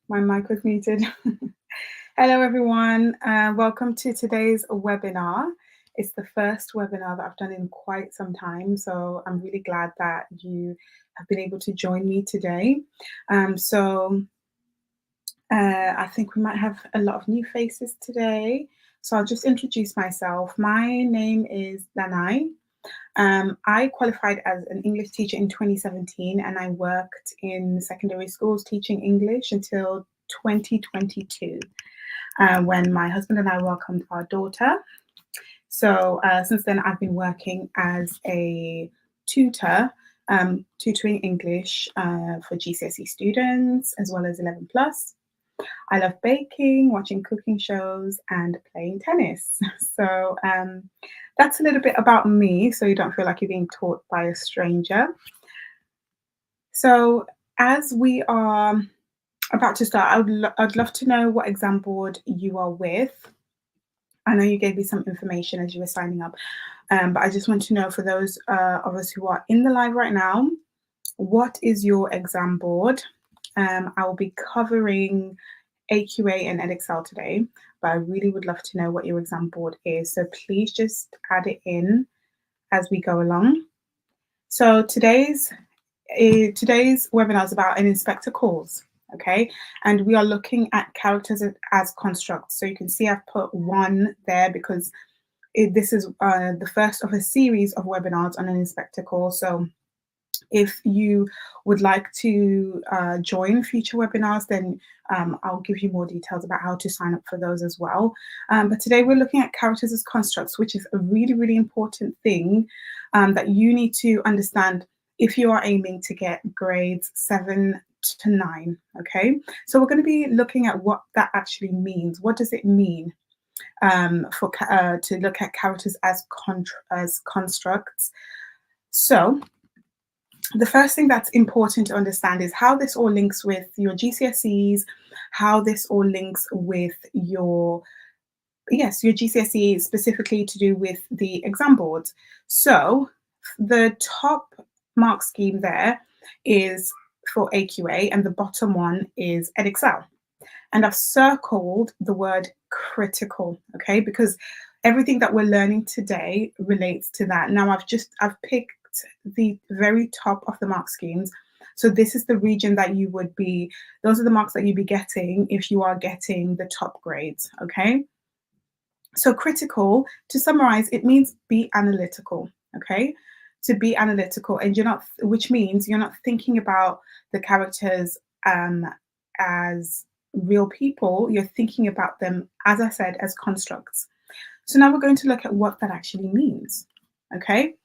My mic was muted. Hello, everyone. Welcome to today's webinar. It's the first webinar that I've done in quite some time, so I'm really glad that you have been able to join me today. I think we might have a lot of new faces today, so I'll just introduce myself. My name is Danai. I qualified as an English teacher in 2017, and I worked in secondary schools teaching English until 2022, when my husband and I welcomed our daughter. So since then, I've been working as a tutor, tutoring English for GCSE students as well as 11 plus. I love baking, watching cooking shows, and playing tennis. So that's a little bit about me, so you don't feel like you're being taught by a stranger. So as we are about to start, I'd love to know what exam board you are with. I know you gave me some information as you were signing up, but I just want to know for those of us who are in the live right now, what is your exam board? I will be covering AQA and Edexcel today, but I really would love to know what your exam board is. So please just add it in as we go along. So today's webinar is about an inspector calls, okay? And we are looking at characters as constructs. So you can see I've put one there because this is the first of a series of webinars on an inspector call. So if you would like to join future webinars, then I'll give you more details about how to sign up for those as well. But today we're looking at characters as constructs, which is a really, really important thing that you need to understand if you are aiming to get grades 7 to 9, okay? So we're going to be looking at what that actually means. What does it mean to look at characters as constructs? So the first thing that's important to understand is how this all links with your GCSEs, how this all links with your GCSE, specifically to do with the exam boards. So the top mark scheme there is for AQA and the bottom one is Edexcel. And I've circled the word critical, okay, because everything that we're learning today relates to that. Now I've picked the very top of the mark schemes. So this is the region that you would be, those are the marks that you'd be getting if you are getting the top grades, okay? So critical, to summarize, it means be analytical, okay? To be analytical, and which means you're not thinking about the characters as real people, you're thinking about them, as I said, as constructs. So now we're going to look at what that actually means, okay?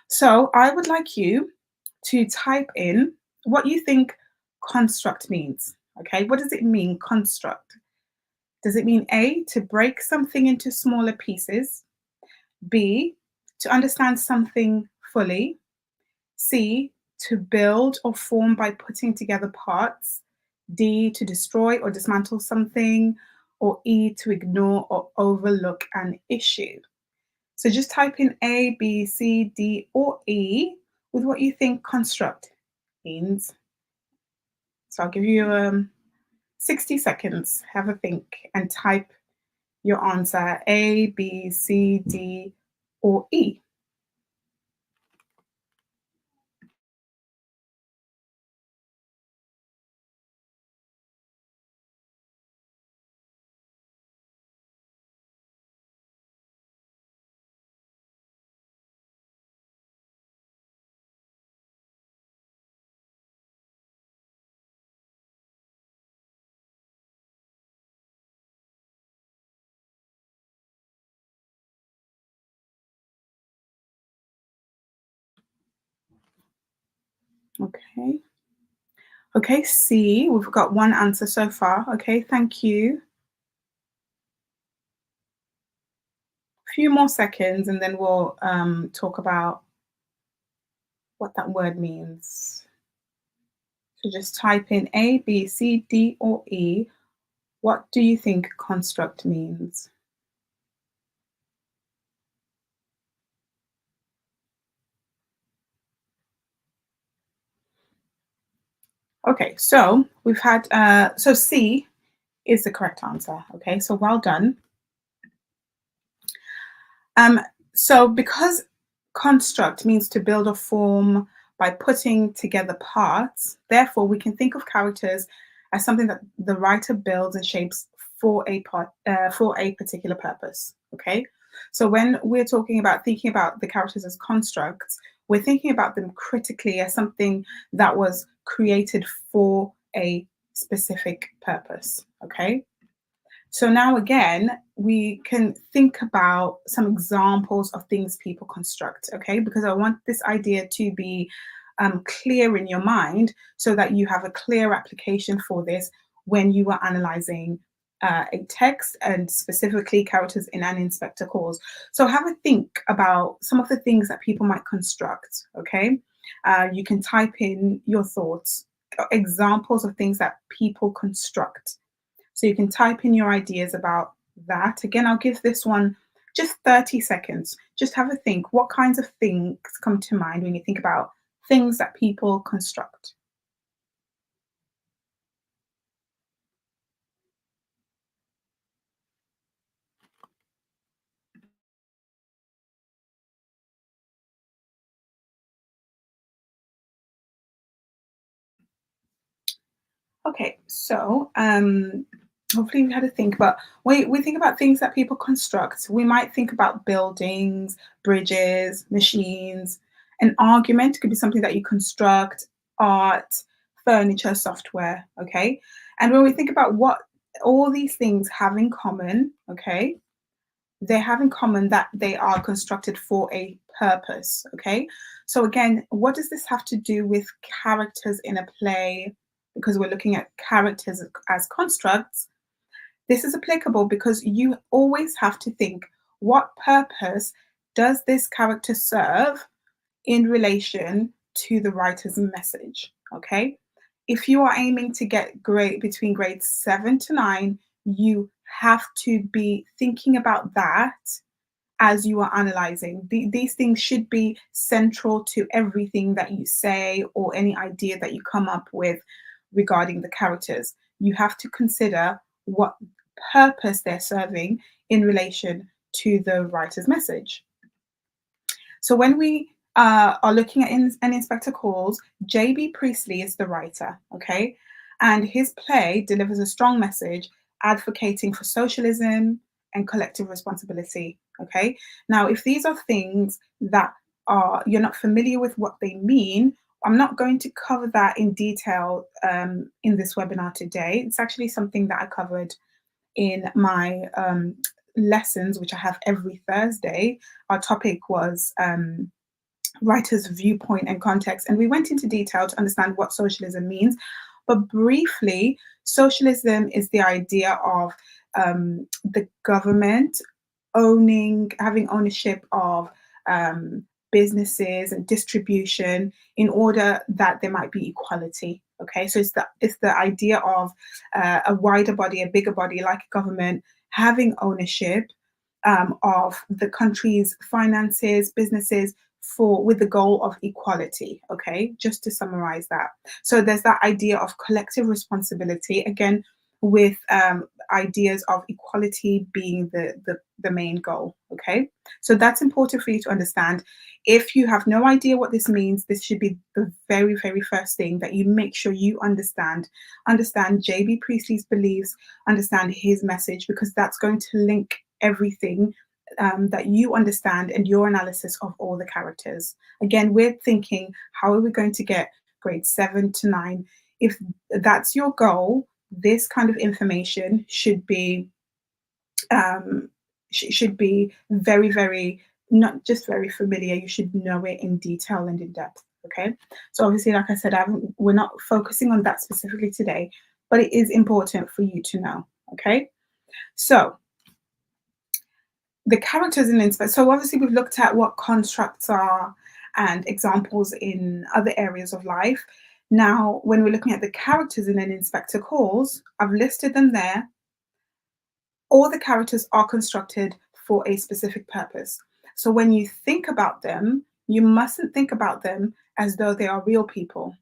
So I would like you to type in what you think construct means, okay? What does it mean, construct? Does it mean A, to break something into smaller pieces? B, to understand something fully? C, to build or form by putting together parts? D, to destroy or dismantle something? Or E, to ignore or overlook an issue? So just type in A, B, C, D, or E with what you think construct means. So I'll give you 60 seconds. Have a think and type your answer A, B, C, D, or E. Okay. Okay, C, we've got one answer so far. Okay, thank you. A few more seconds and then we'll talk about what that word means. So just type in A, B, C, D, or E. What do you think construct means? Okay, so we've had so C is the correct answer. Okay, so well done. Um, so because construct means to build a form by putting together parts, therefore we can think of characters as something that the writer builds and shapes for a particular purpose. Okay, so when we're talking about thinking about the characters as constructs, we're thinking about them critically as something that was created for a specific purpose. Okay, so now again, we can think about some examples of things people construct, okay? Because I want this idea to be clear in your mind so that you have a clear application for this when you are analyzing a text and specifically characters in an inspector calls. So have a think about some of the things that people might construct, okay? You can type in your thoughts, examples of things that people construct, so you can type in your ideas about that. Again, I'll give this one just 30 seconds. Just have a think. What kinds of things come to mind when you think about things that people construct? Okay, so hopefully we had a think, but we think about things that people construct. We might think about buildings, bridges, machines. An argument could be something that you construct, art, furniture, software. Okay, and when we think about what all these things have in common, okay, they have in common that they are constructed for a purpose. Okay, so again, what does this have to do with characters in a play? Because we're looking at characters as constructs, this is applicable because you always have to think, what purpose does this character serve in relation to the writer's message? Okay. If you are aiming to get grade between grades 7 to 9, you have to be thinking about that as you are analyzing. These things should be central to everything that you say or any idea that you come up with regarding the characters. You have to consider what purpose they're serving in relation to the writer's message. So when we are looking at an Inspector Calls, J.B. Priestley is the writer, okay? And his play delivers a strong message advocating for socialism and collective responsibility, okay? Now, if these are things that are you're not familiar with what they mean, I'm not going to cover that in detail in this webinar today. It's actually something that I covered in my lessons, which I have every Thursday. Our topic was writer's viewpoint and context, and we went into detail to understand what socialism means. But briefly, socialism is the idea of the government having ownership of businesses and distribution in order that there might be equality. Okay, so it's the idea of a wider body, a bigger body like a government having ownership of the country's finances, businesses for with the goal of equality. Okay, just to summarize that. So there's that idea of collective responsibility again, with ideas of equality being the main goal. Okay, so that's important for you to understand. If you have no idea what this means, this should be the very, very first thing that you make sure you understand J.B. Priestley's beliefs, understand his message, because that's going to link everything that you understand and your analysis of all the characters. Again, we're thinking, how are we going to get grades 7 to 9? If that's your goal, this kind of information should be should be very, very, not just very familiar. You should know it in detail and in depth. Okay, so obviously, like I said, we're not focusing on that specifically today, but it is important for you to know. Okay, so the characters in Inspector. So obviously we've looked at what constructs are and examples in other areas of life. Now, when we're looking at the characters in an Inspector Calls, I've listed them there. All the characters are constructed for a specific purpose. So when you think about them, you mustn't think about them as though they are real people.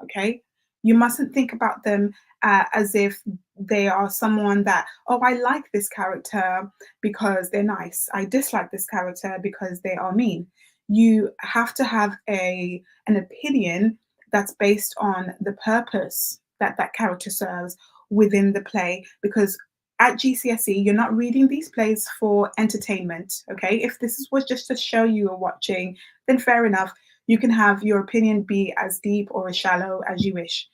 Okay? You mustn't think about them as if they are someone that, oh, I like this character because they're nice. I dislike this character because they are mean. You have to have an opinion that's based on the purpose that that character serves within the play, because at GCSE, you're not reading these plays for entertainment. Okay, if this was just a show you were watching, then fair enough. You can have your opinion be as deep or as shallow as you wish.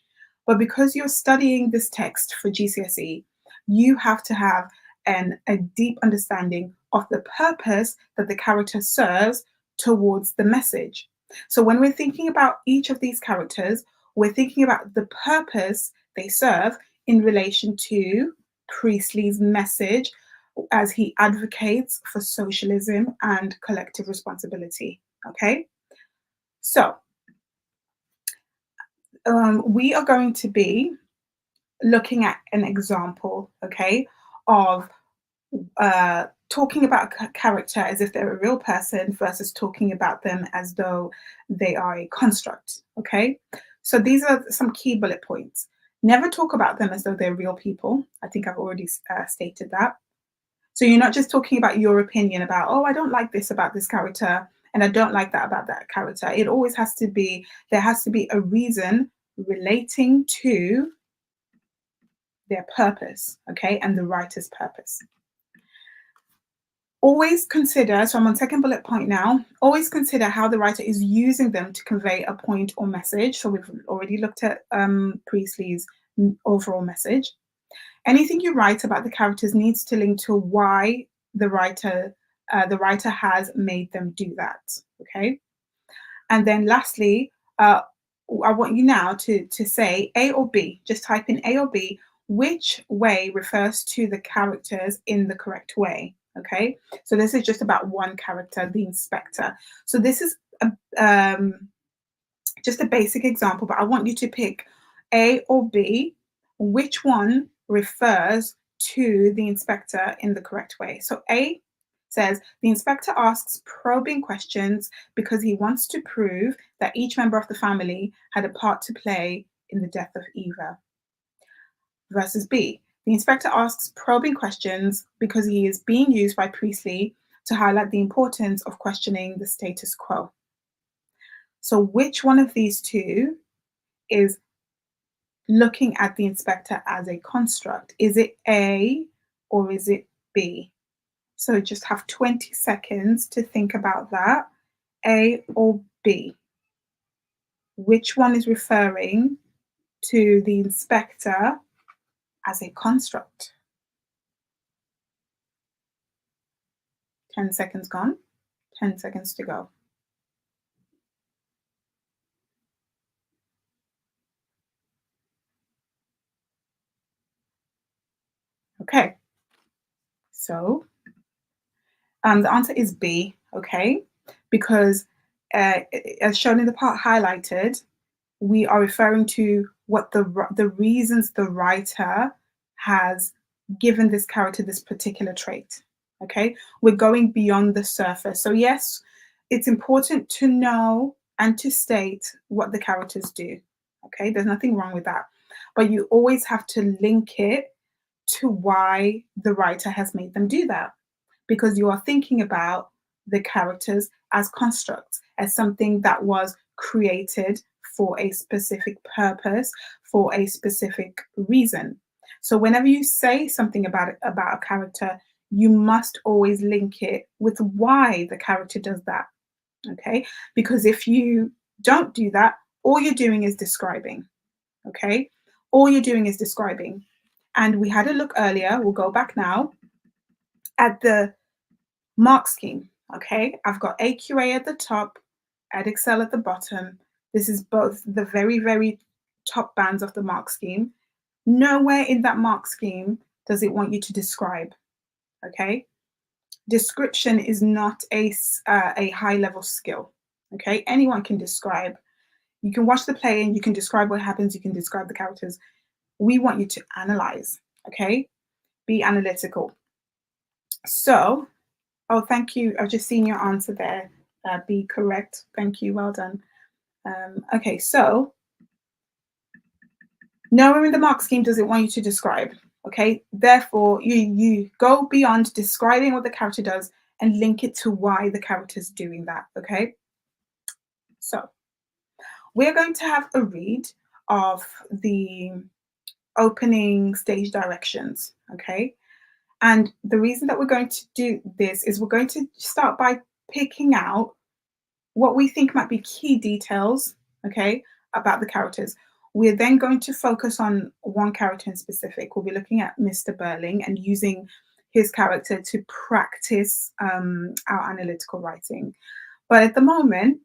But because you're studying this text for GCSE, you have to have a deep understanding of the purpose that the character serves towards the message. So when we're thinking about each of these characters, we're thinking about the purpose they serve in relation to Priestley's message as he advocates for socialism and collective responsibility. Okay, so we are going to be looking at an example, okay, of talking about a character as if they're a real person versus talking about them as though they are a construct, okay? So these are some key bullet points. Never talk about them as though they're real people. I think I've already stated that. So you're not just talking about your opinion about, oh, I don't like this about this character and I don't like that about that character. It always has to be, there has to be a reason relating to their purpose, okay, and the writer's purpose. Always consider, so I'm on second bullet point now, always consider how the writer is using them to convey a point or message. So we've already looked at Priestley's overall message. Anything you write about the characters needs to link to why the writer has made them do that, okay? And then lastly, I want you now to say A or B, just type in A or B, which way refers to the characters in the correct way. Okay, so this is just about one character, the inspector. So this is just a basic example, but I want you to pick A or B, which one refers to the inspector in the correct way. So A says the inspector asks probing questions because he wants to prove that each member of the family had a part to play in the death of Eva. Versus B, the inspector asks probing questions because he is being used by Priestley to highlight the importance of questioning the status quo. So which one of these two is looking at the inspector as a construct? Is it A or is it B? So just have 20 seconds to think about that. A or B? Which one is referring to the inspector as a construct? 10 seconds gone. 10 seconds to go. Okay. So the answer is B, okay? Because as shown in the part highlighted, we are referring to what the reasons the writer has given this character this particular trait. Okay, we're going beyond the surface. So yes, it's important to know and to state what the characters do. Okay, there's nothing wrong with that, but you always have to link it to why the writer has made them do that, because you are thinking about the characters as constructs, as something that was created for a specific purpose, for a specific reason. So whenever you say something about a character, you must always link it with why the character does that. Okay? Because if you don't do that, all you're doing is describing. Okay? All you're doing is describing. And we had a look earlier, we'll go back now, at the mark scheme. Okay, I've got AQA at the top, Edexcel at the bottom. This is both the very, very top bands of the mark scheme. Nowhere in that mark scheme does it want you to describe. Okay, description is not a high level skill. Okay, anyone can describe. You can watch the play and you can describe what happens. You can describe the characters. We want you to analyze. Okay, be analytical. So, oh, thank you. I've just seen your answer there. Be correct. Thank you. Well done. Okay, so Knowing the mark scheme doesn't want you to describe. Okay, therefore you go beyond describing what the character does and link it to why the character's doing that. Okay, so we're going to have a read of the opening stage directions. Okay, and the reason that we're going to do this is we're going to start by picking out what we think might be key details, okay, about the characters. We're then going to focus on one character in specific. We'll be looking at Mr. Burling and using his character to practice our analytical writing. But at the moment,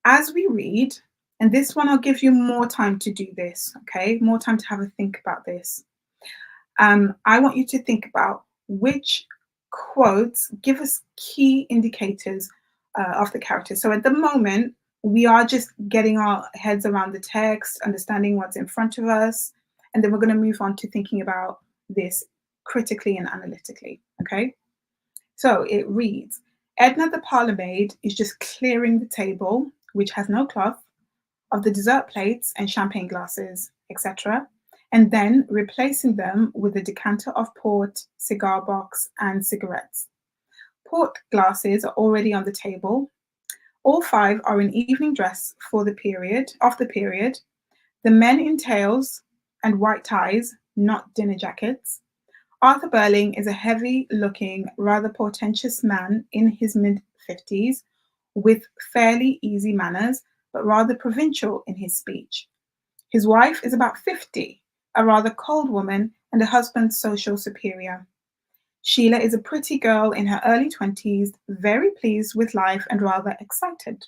as we read, and this one I'll give you more time to do this, okay, more time to have a think about this. I want you to think about which quotes give us key indicators of the character. So at the moment, we are just getting our heads around the text, understanding what's in front of us, and then we're going to move on to thinking about this critically and analytically. Okay. So it reads Edna the parlour maid is just clearing the table, which has no cloth, of the dessert plates and champagne glasses, etc., and then replacing them with a decanter of port, cigar box, and cigarettes. Port glasses are already on the table. All five are in evening dress for the period of the period. The men in tails and white ties, not dinner jackets. Arthur Burling is a heavy-looking, rather portentous man in his mid-50s, with fairly easy manners, but rather provincial in his speech. His wife is about 50, a rather cold woman, and a husband's social superior. Sheila is a pretty girl in her early 20s, very pleased with life and rather excited.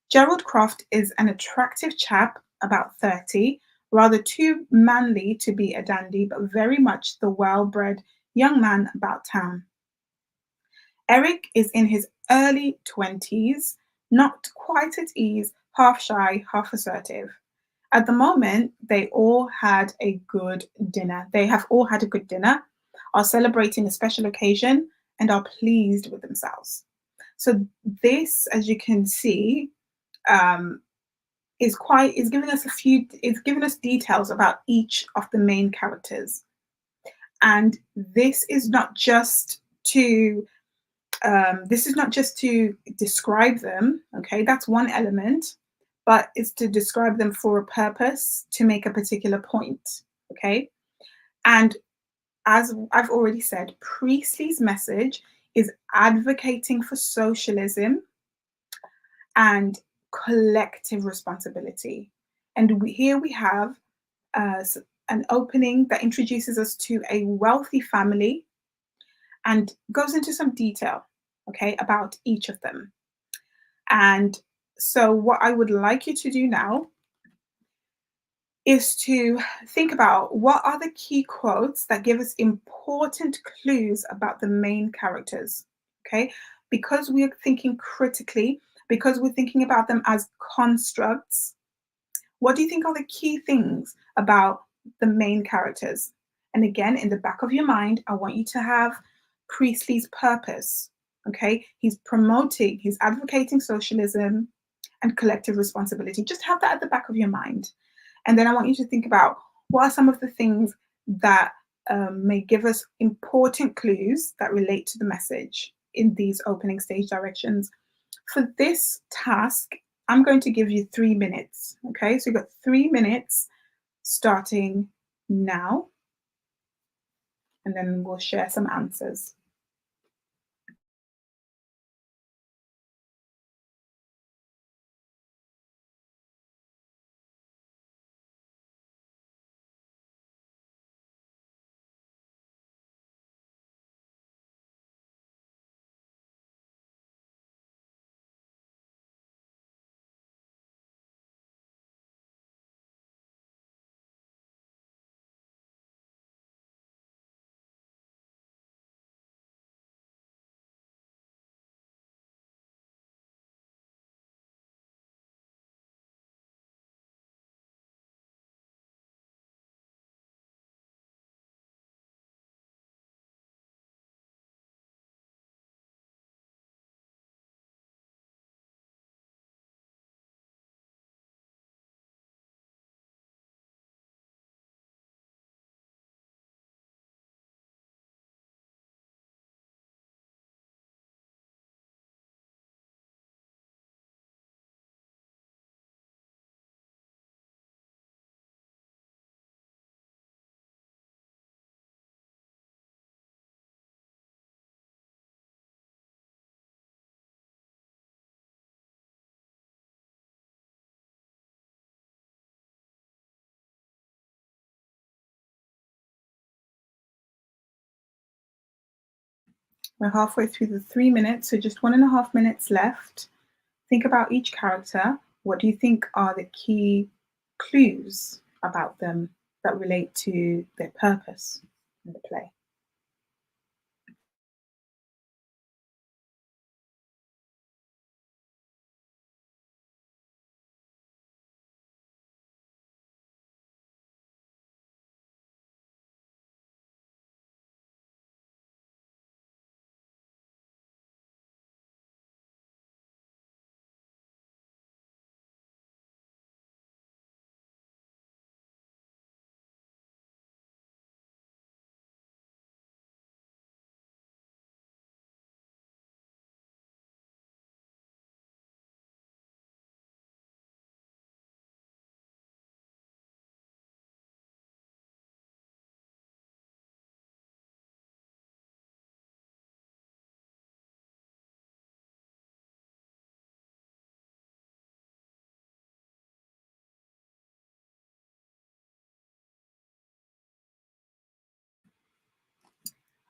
Gerald Croft is an attractive chap, about 30, rather too manly to be a dandy, but very much the well-bred young man about town. Eric is in his early 20s, not quite at ease, half shy, half assertive. At the moment, they all had a good dinner. They have all had a good dinner, are celebrating a special occasion, and are pleased with themselves. So this, as you can see, um, is giving us it's giving us details about each of the main characters, and this is not just to describe them. Okay, that's one element, but it's to describe them for a purpose, to make a particular point. Okay, and as I've already said, Priestley's message is advocating for socialism and collective responsibility. And here we have uh, an opening that introduces us to a wealthy family and goes into some detail, okay, about each of them. And so, what I would like you to do now is to think about what are the key quotes that give us important clues about the main characters, okay? Because we're thinking critically, because we're thinking about them as constructs, what do you think are the key things about the main characters? And again, in the back of your mind, I want you to have Priestley's purpose. Okay, he's advocating socialism and collective responsibility. Just have that at the back of your mind. And then I want you to think about what are some of the things that may give us important clues that relate to the message in these opening stage directions. For this task, I'm going to give you 3 minutes. Okay, so you've got 3 minutes starting now, and then we'll share some answers. We're halfway through the 3 minutes, so just 1.5 minutes left. Think about each character. What do you think are the key clues about them that relate to their purpose in the play?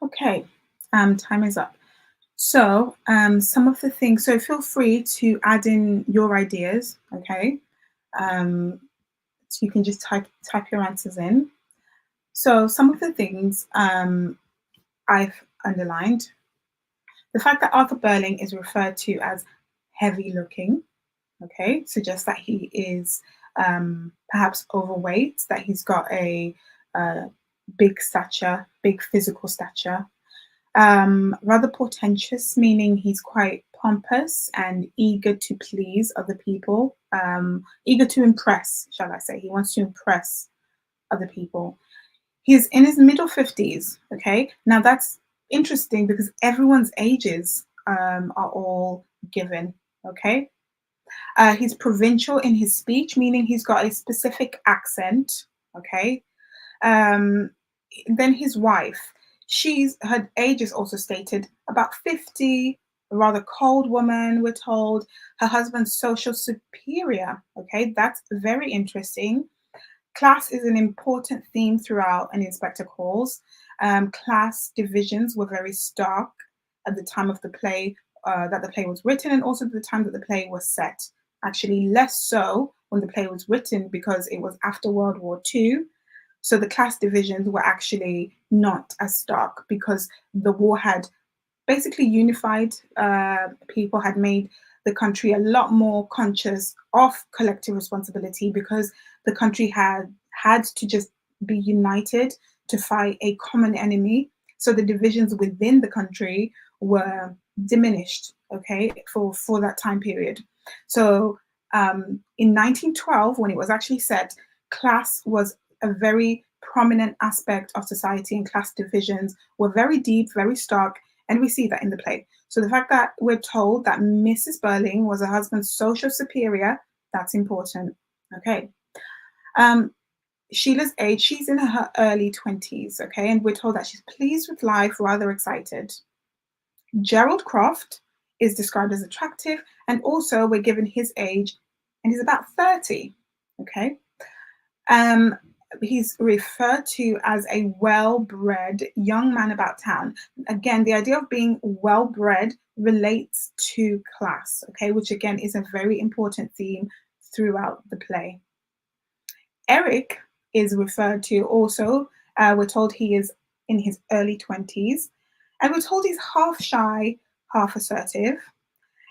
Okay, time is up. So, some of the things, so feel free to add in your ideas, okay? Um, so you can just type your answers in. So, some of the things I've underlined, the fact that Arthur Burling is referred to as heavy looking, okay, suggests that he is perhaps overweight, that he's got a big stature, big physical stature. Rather portentous, meaning he's quite pompous and eager to please other people, eager to impress, shall I say. He wants to impress other people. He's in his middle 50s, okay? Now that's interesting because everyone's ages are all given, okay? He's provincial in his speech, meaning he's got a specific accent, okay? Um, then his wife, her age is also stated about 50, a rather cold woman, we're told. Her husband's social superior, okay? That's very interesting. Class is an important theme throughout an Inspector Calls. Class divisions were very stark at the time of the play, that the play was written, and also the time that the play was set. Actually, less so when the play was written because it was after World War II. So the class divisions were actually not as stark because the war had basically unified people, had made the country a lot more conscious of collective responsibility because the country had to just be united to fight a common enemy. So the divisions within the country were diminished, okay, for that time period. So in 1912, when it was actually set, class was a very prominent aspect of society, and class divisions were very deep, very stark, and we see that in the play. So the fact that we're told that Mrs. Burling was her husband's social superior, that's important. Okay. Um, Sheila's age, she's in her early 20s, okay, and we're told that she's pleased with life, rather excited. Gerald Croft is described as attractive, and also we're given his age, and he's about 30, okay. Um, he's referred to as a well-bred young man about town. Again, the idea of being well-bred relates to class, okay, which again is a very important theme throughout the play. Eric is referred to also. We're told he is in his early 20s, and we're told he's half shy, half assertive.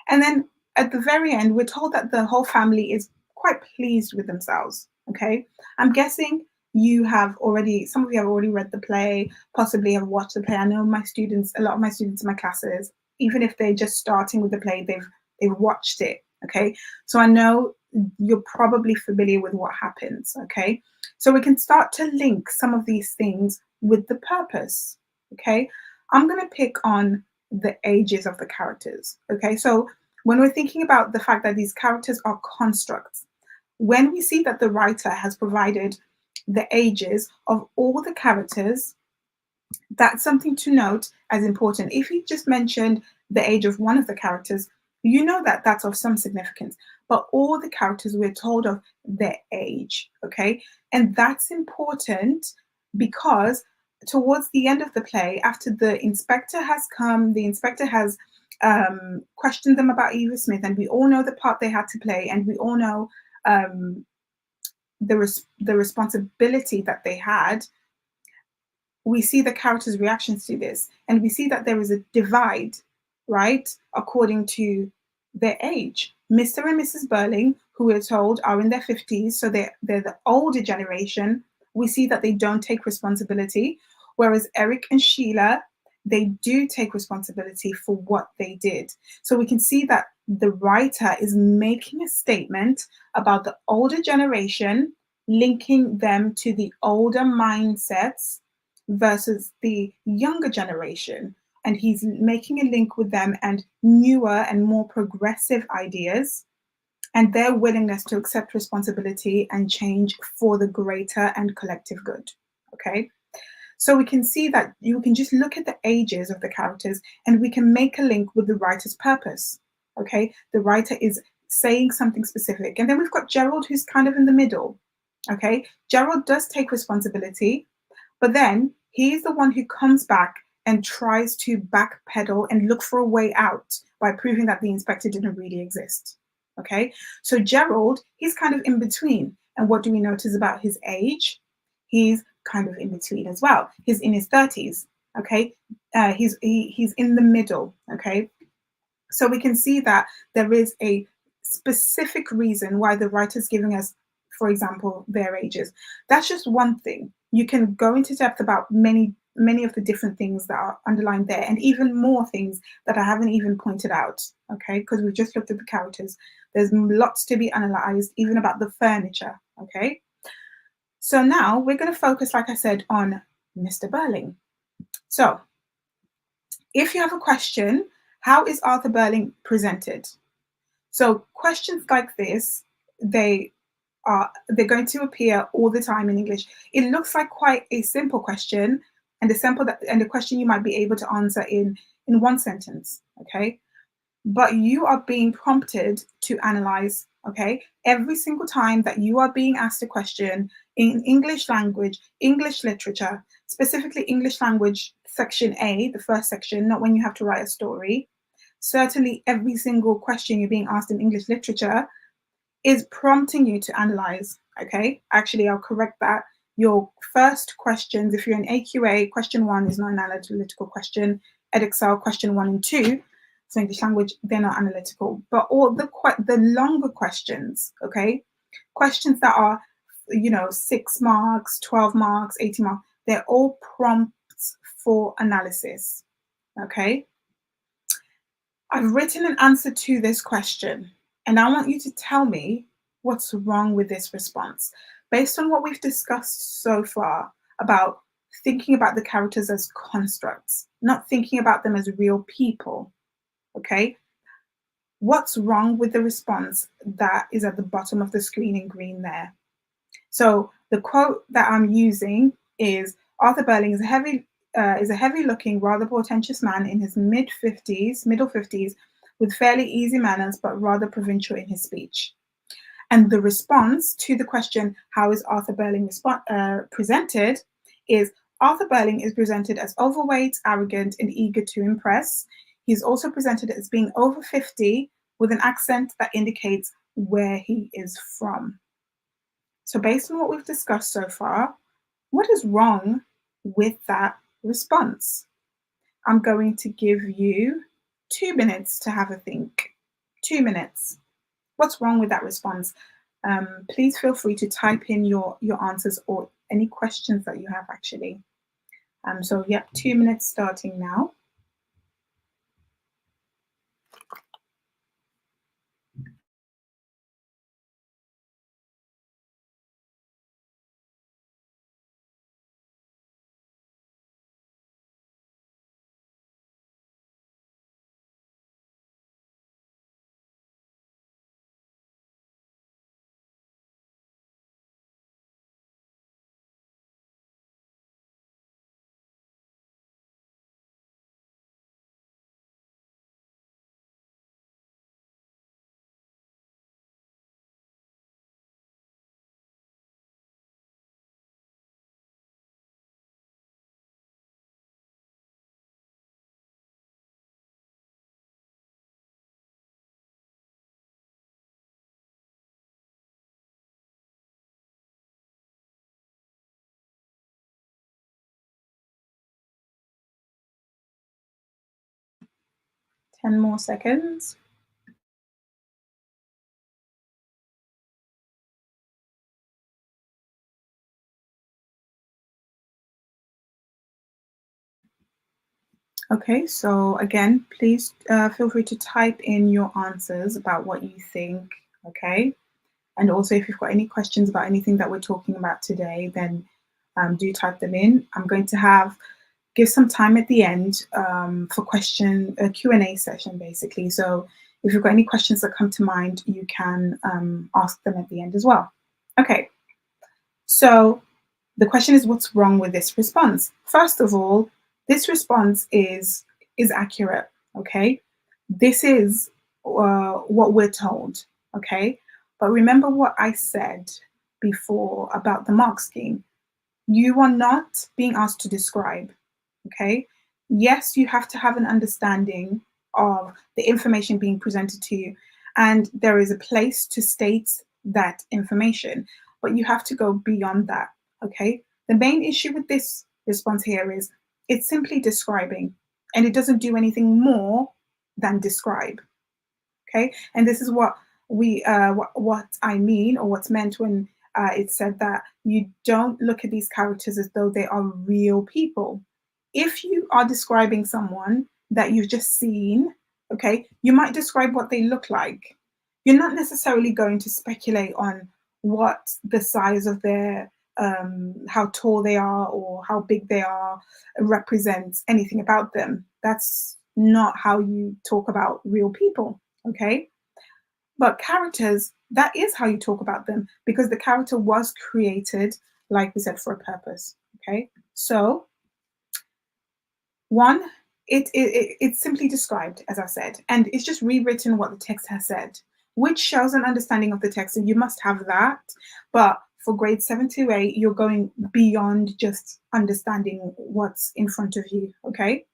And then at the very end, we're told that the whole family is quite pleased with themselves. Okay. I'm guessing some of you have already read the play, possibly have watched the play. I know a lot of my students in my classes, even if they're just starting with the play, they've watched it. Okay. So I know you're probably familiar with what happens. Okay. So we can start to link some of these things with the purpose. Okay. I'm going to pick on the ages of the characters. Okay, so when we're thinking about the fact that these characters are constructs, when we see that the writer has provided the ages of all the characters, that's something to note as important. If he just mentioned the age of one of the characters, you know that that's of some significance. But all the characters, we're told of their age, okay? And that's important because towards the end of the play, after the inspector has come, the inspector has questioned them about Eva Smith, and we all know the part they had to play, and we all know um, the responsibility that they had. We see the characters' reactions to this, and we see that there is a divide, right, according to their age. Mr. and Mrs. Burling, who we're told are in their 50s, so they're the older generation, we see that they don't take responsibility, whereas Eric and Sheila, they do take responsibility for what they did. So we can see that the writer is making a statement about the older generation, linking them to the older mindsets versus the younger generation. And he's making a link with them and newer and more progressive ideas and their willingness to accept responsibility and change for the greater and collective good. Okay. So we can see that you can just look at the ages of the characters and we can make a link with the writer's purpose. Okay. The writer is saying something specific. And then we've got Gerald, who's kind of in the middle. Okay. Gerald does take responsibility, but then he's the one who comes back and tries to backpedal and look for a way out by proving that the inspector didn't really exist. Okay, so Gerald, he's kind of in between. And what do we notice about his age? He's kind of in between as well. He's in his 30s. Okay, he's in the middle. Okay, so we can see that there is a specific reason why the writer's giving us, for example, their ages. That's just one thing. You can go into depth about many of the different things that are underlined there, and even more things that I haven't even pointed out, okay, because we've just looked at the characters. There's lots to be analyzed, even about the furniture, okay? So now we're going to focus, like I said, on Mr. Burling. So if you have a question, how is Arthur Burling presented? So questions like this, they're going to appear all the time in English. It looks like quite a simple question, and the question you might be able to answer in one sentence, okay? But you are being prompted to analyze, okay? Every single time that you are being asked a question in English language, English literature, specifically English language section A, the first section, not when you have to write a story. Certainly every single question you're being asked in English literature is prompting you to analyze, okay? Actually, I'll correct that. Your first questions, if you're in AQA, question 1 is not an analytical question. Edexcel, question 1 and 2, so English language, they're not analytical. But all the longer questions, okay? Questions that are, 6 marks, 12 marks, 18 marks, they're all prompts for analysis, okay? I've written an answer to this question, and I want you to tell me what's wrong with this response. Based on what we've discussed so far about thinking about the characters as constructs, not thinking about them as real people, okay? What's wrong with the response that is at the bottom of the screen in green there? So the quote that I'm using is, Arthur Burling is a heavy-looking, rather portentous man in his middle 50s, with fairly easy manners, but rather provincial in his speech. And the response to the question, how is Arthur Burling presented, is Arthur Burling is presented as overweight, arrogant, and eager to impress. He's also presented as being over 50 with an accent that indicates where he is from. So based on what we've discussed so far, what is wrong with that response? I'm going to give you 2 minutes to have a think. 2 minutes. What's wrong with that response? Please feel free to type in your answers or any questions that you have actually. So yep, 2 minutes starting now. 10 more seconds. Okay, so again, please feel free to type in your answers about what you think, okay? And also, if you've got any questions about anything that we're talking about today, then do type them in. I'm going to give some time at the end for a Q&A session, basically. So if you've got any questions that come to mind, you can ask them at the end as well. Okay, so the question is, what's wrong with this response? First of all, this response is accurate. Okay, this is what we're told. Okay, but remember what I said before about the mark scheme. You are not being asked to describe. Okay, yes, you have to have an understanding of the information being presented to you, and there is a place to state that information, but you have to go beyond that. Okay, the main issue with this response here is it's simply describing, and it doesn't do anything more than describe. Okay, and this is what I mean, or what's meant when it's said that you don't look at these characters as though they are real people. If you are describing someone that you've just seen, okay, you might describe what they look like. You're not necessarily going to speculate on what the size of their how tall they are or how big they are represents anything about them. That's not how you talk about real people. Okay, but characters, that is how you talk about them, because the character was created, like we said, for a purpose. Okay, so one, it's simply described, as I said, and it's just rewritten what the text has said, which shows an understanding of the text, and you must have that. But for grade 7 to 8, you're going beyond just understanding what's in front of you. Okay,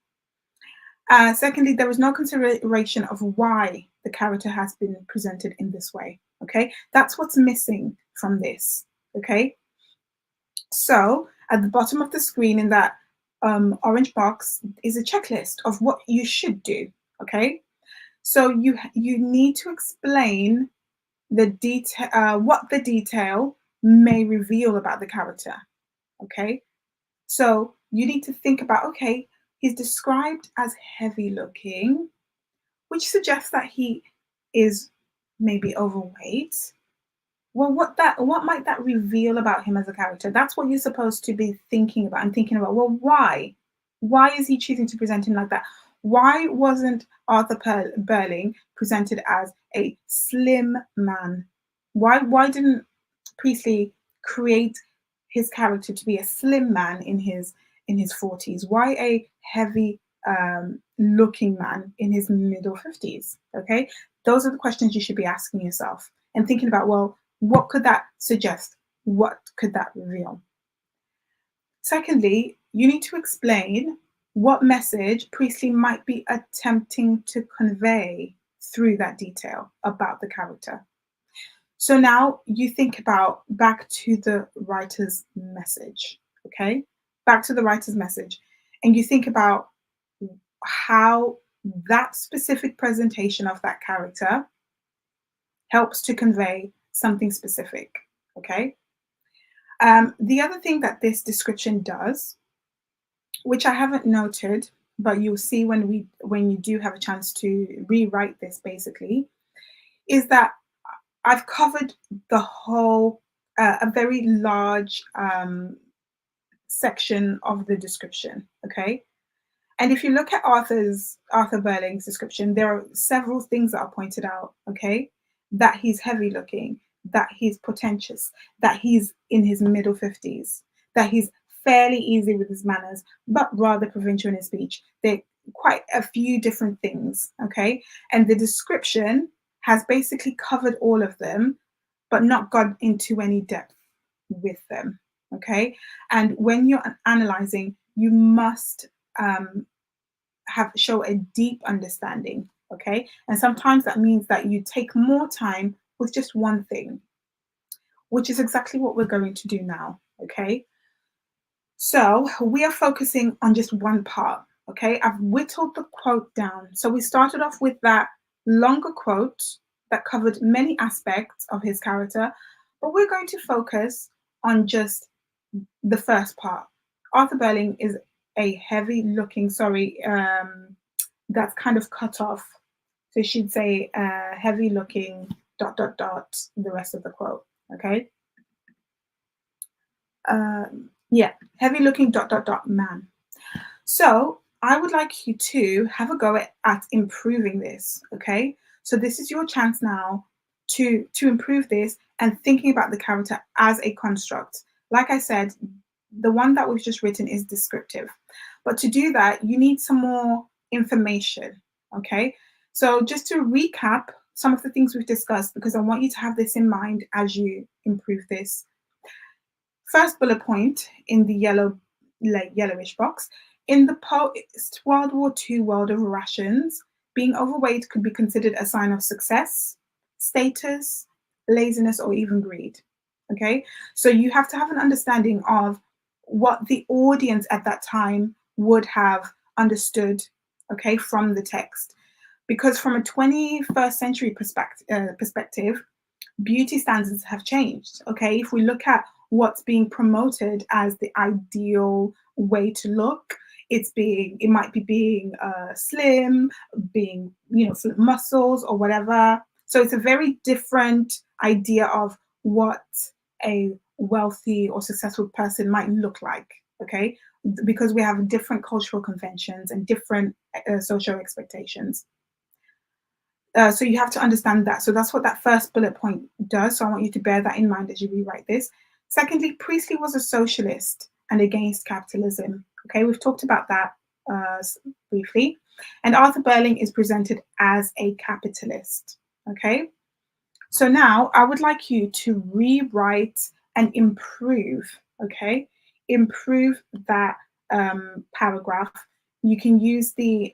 secondly, there is no consideration of why the character has been presented in this way. Okay, that's what's missing from this. Okay, so at the bottom of the screen in that orange box is a checklist of what you should do. Okay, so you need to explain the detail, what the detail may reveal about the character. Okay, so you need to think about, okay, he's described as heavy looking, which suggests that he is maybe overweight. Well, what might that reveal about him as a character? That's what you're supposed to be thinking about and thinking about. Well, why? Why is he choosing to present him like that? Why wasn't Arthur Burling presented as a slim man? Why didn't Priestley create his character to be a slim man in his 40s? Why a heavy looking man in his middle 50s? Okay, those are the questions you should be asking yourself and thinking about. Well, what could that suggest? What could that reveal? Secondly, you need to explain what message Priestley might be attempting to convey through that detail about the character. So now you think about back to the writer's message, okay? Back to the writer's message. And you think about how that specific presentation of that character helps to convey something specific, okay? The other thing that this description does, which I haven't noted, but you'll see when you do have a chance to rewrite this basically, is that I've covered the whole, a very large section of the description, okay? And if you look at Arthur Burling's description, there are several things that are pointed out, okay? That he's heavy looking, that he's pretentious, that he's in his middle 50s, that he's fairly easy with his manners, but rather provincial in his speech. They're quite a few different things, okay? And the description has basically covered all of them, but not gone into any depth with them, okay? And when you're analyzing, you must show a deep understanding, okay? And sometimes that means that you take more time with just one thing, which is exactly what we're going to do now, okay? So we are focusing on just one part Okay, I've whittled the quote down. So we started off with that longer quote that covered many aspects of his character, but we're going to focus on just the first part. Arthur Berling is a heavy looking, sorry, that's kind of cut off. So she'd say heavy looking dot dot dot the rest of the quote. Okay. Yeah, heavy looking dot dot dot man. So I would like you to have a go at improving this. Okay. So this is your chance now to improve this and thinking about the character as a construct. Like I said, the one that we've just written is descriptive. But to do that, you need some more information. Okay. So just to recap some of the things we've discussed, because I want you to have this in mind as you improve this. First bullet point in the yellowish box. In the post-World War II world of rations, being overweight could be considered a sign of success, status, laziness, or even greed. Okay, so you have to have an understanding of what the audience at that time would have understood, okay, from the text. Because from a 21st century perspective, beauty standards have changed. Okay, if we look at what's being promoted as the ideal way to look, it might be being slim, being full of muscles or whatever. So it's a very different idea of what a wealthy or successful person might look like. Okay, because we have different cultural conventions and different social expectations. So you have to understand that. So that's what that first bullet point does. So I want you to bear that in mind as you rewrite this. Secondly, Priestley was a socialist and against capitalism. Okay, we've talked about that briefly. And Arthur Berling is presented as a capitalist. Okay, so now I would like you to rewrite and improve. Okay, improve that paragraph. You can use the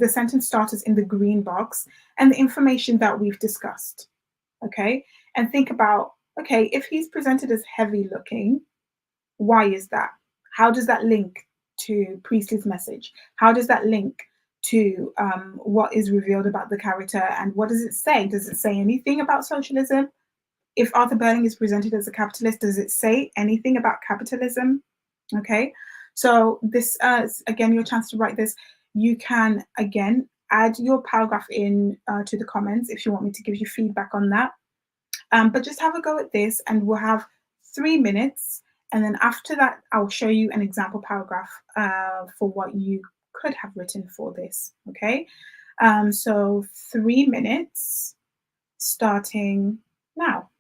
sentence starters in the green box and the information that we've discussed. Okay. And think about, okay, if he's presented as heavy looking, why is that? How does that link to Priestley's message? How does that link to what is revealed about the character? And what does it say? Does it say anything about socialism? If Arthur Berling is presented as a capitalist, does it say anything about capitalism? Okay, so this again your chance to write this. You can again add your paragraph in to the comments if you want me to give you feedback on that. But just have a go at this, and we'll have 3 minutes, and then after that, I'll show you an example paragraph for what you could have written for this. Okay, so 3 minutes starting now.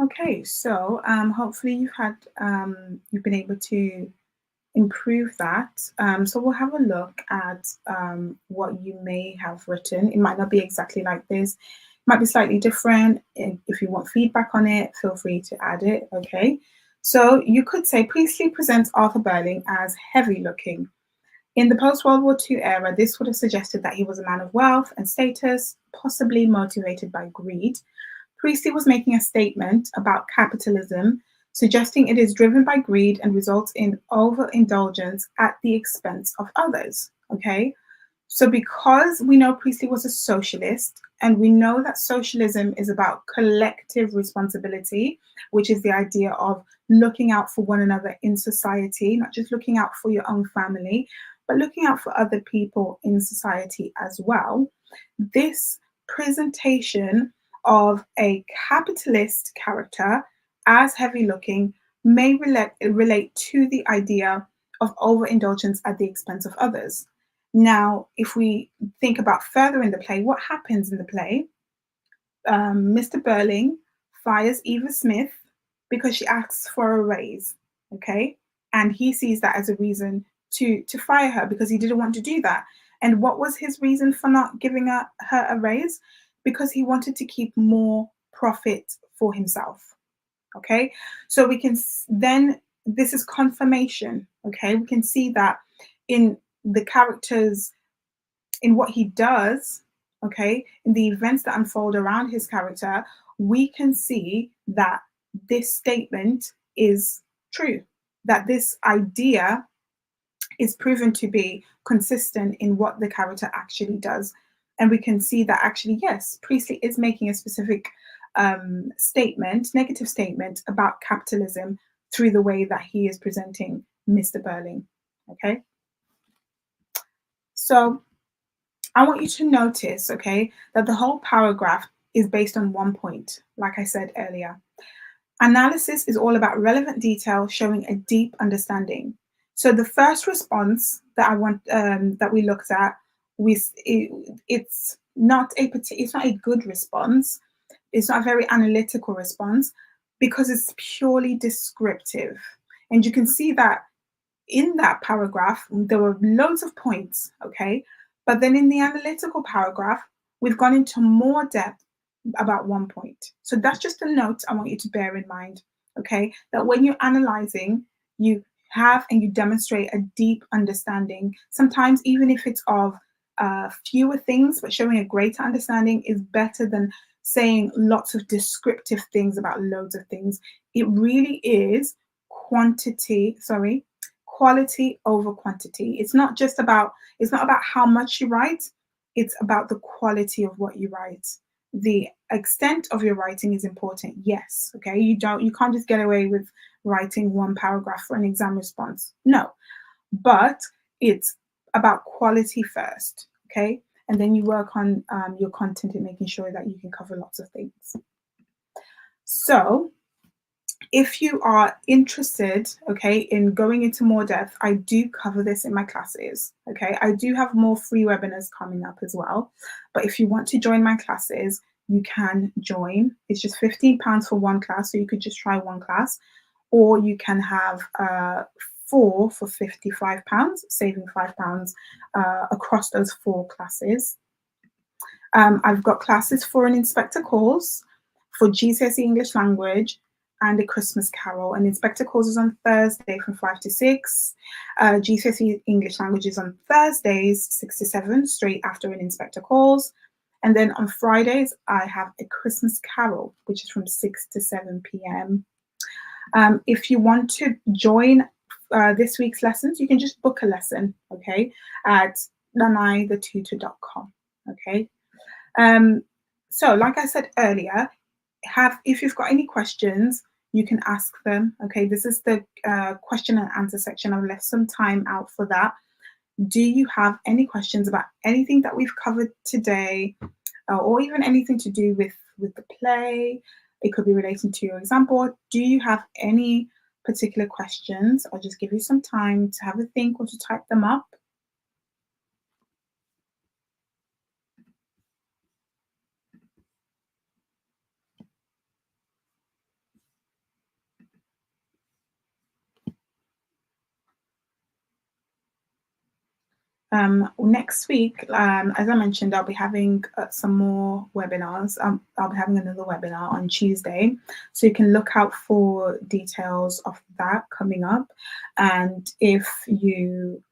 Okay, so hopefully you've been able to improve that. So we'll have a look at what you may have written. It might not be exactly like this. It might be slightly different. If you want feedback on it, feel free to add it. Okay. So you could say Priestley presents Arthur Burling as heavy looking. In the post World War II era, this would have suggested that he was a man of wealth and status, possibly motivated by greed. Priestley was making a statement about capitalism, suggesting it is driven by greed and results in overindulgence at the expense of others. Okay, so because we know Priestley was a socialist, and we know that socialism is about collective responsibility, which is the idea of looking out for one another in society, not just looking out for your own family, but looking out for other people in society as well. This presentation of a capitalist character as heavy looking may relate to the idea of overindulgence at the expense of others. Now, if we think about further in the play, what happens in the play? Mr. Burling fires Eva Smith because she asks for a raise, okay? And he sees that as a reason to fire her because he didn't want to do that. And what was his reason for not giving her a raise? Because he wanted to keep more profit for himself, okay? So we can then, this is confirmation, okay? We can see that in the characters, in what he does, okay, in the events that unfold around his character, we can see that this statement is true, that this idea is proven to be consistent in what the character actually does. And we can see that actually, yes, Priestley is making a specific statement, negative statement about capitalism through the way that he is presenting Mr. Burling. Okay. So I want you to notice, okay, that the whole paragraph is based on one point, like I said earlier. Analysis is all about relevant detail showing a deep understanding. So the first response that I want that we looked at, it's not it's not a good response. It's not a very analytical response because it's purely descriptive, and you can see that in that paragraph, there were loads of points, okay? But then in the analytical paragraph, we've gone into more depth about one point. So that's just a note I want you to bear in mind, okay? That when you're analyzing, you have and you demonstrate a deep understanding. Sometimes, even if it's of fewer things, but showing a greater understanding is better than saying lots of descriptive things about loads of things. It really is quality over quantity. It's not about how much you write, it's about the quality of what you write. The extent of your writing is important, yes. Okay, you can't just get away with writing one paragraph for an exam response. No, but it's about quality first, okay? And then you work on your content and making sure that you can cover lots of things. So if you are interested, okay, in going into more depth, I do cover this in my classes, okay? I do have more free webinars coming up as well. But if you want to join my classes, you can join. It's just £15 for one class, so you could just try one class. Or you can have 4 for £55, saving £5 across those 4 classes. I've got classes for an inspector course, for GCSE English language, and a Christmas Carol. And inspector course is on Thursday from 5 to 6. GCSE English language is on Thursdays 6 to 7, straight after an inspector calls. And then on Fridays, I have a Christmas Carol, which is from 6 to 7 p.m. If you want to join this week's lessons, you can just book a lesson, okay, at nanaithetutor.com, okay. So like I said earlier, if you've got any questions, you can ask them, okay. This is the question and answer section. I've left some time out for that. Do you have any questions about anything that we've covered today, or even anything to do with the play? It could be relating to your exam board. Do you have any particular questions? I'll just give you some time to have a think or to type them up. Next week, as I mentioned, I'll be having some more webinars. I'll be having another webinar on Tuesday, so you can look out for details of that coming up. And if you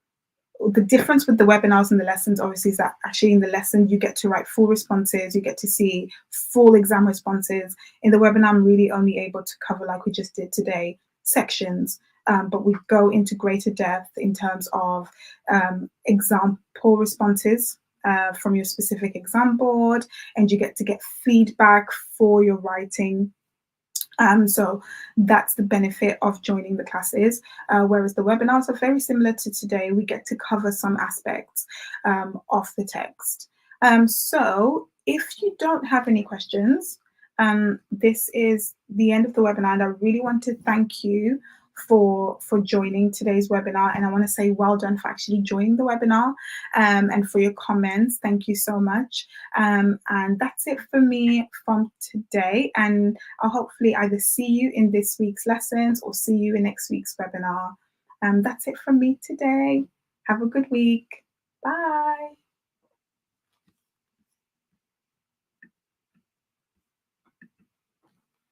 the difference with the webinars and the lessons obviously is that actually in the lesson you get to write full responses, you get to see full exam responses. In the webinar, I'm really only able to cover, like we just did today, sections, but we go into greater depth in terms of example responses from your specific exam board, and you get to get feedback for your writing. So that's the benefit of joining the classes, whereas the webinars are very similar to today. We get to cover some aspects of the text. So if you don't have any questions, this is the end of the webinar, and I really want to thank you for joining today's webinar, and I want to say well done for actually joining the webinar, and for your comments. Thank you so much. And that's it for me from today, and I'll hopefully either see you in this week's lessons or see you in next week's webinar. That's it from me today. Have a good week. Bye.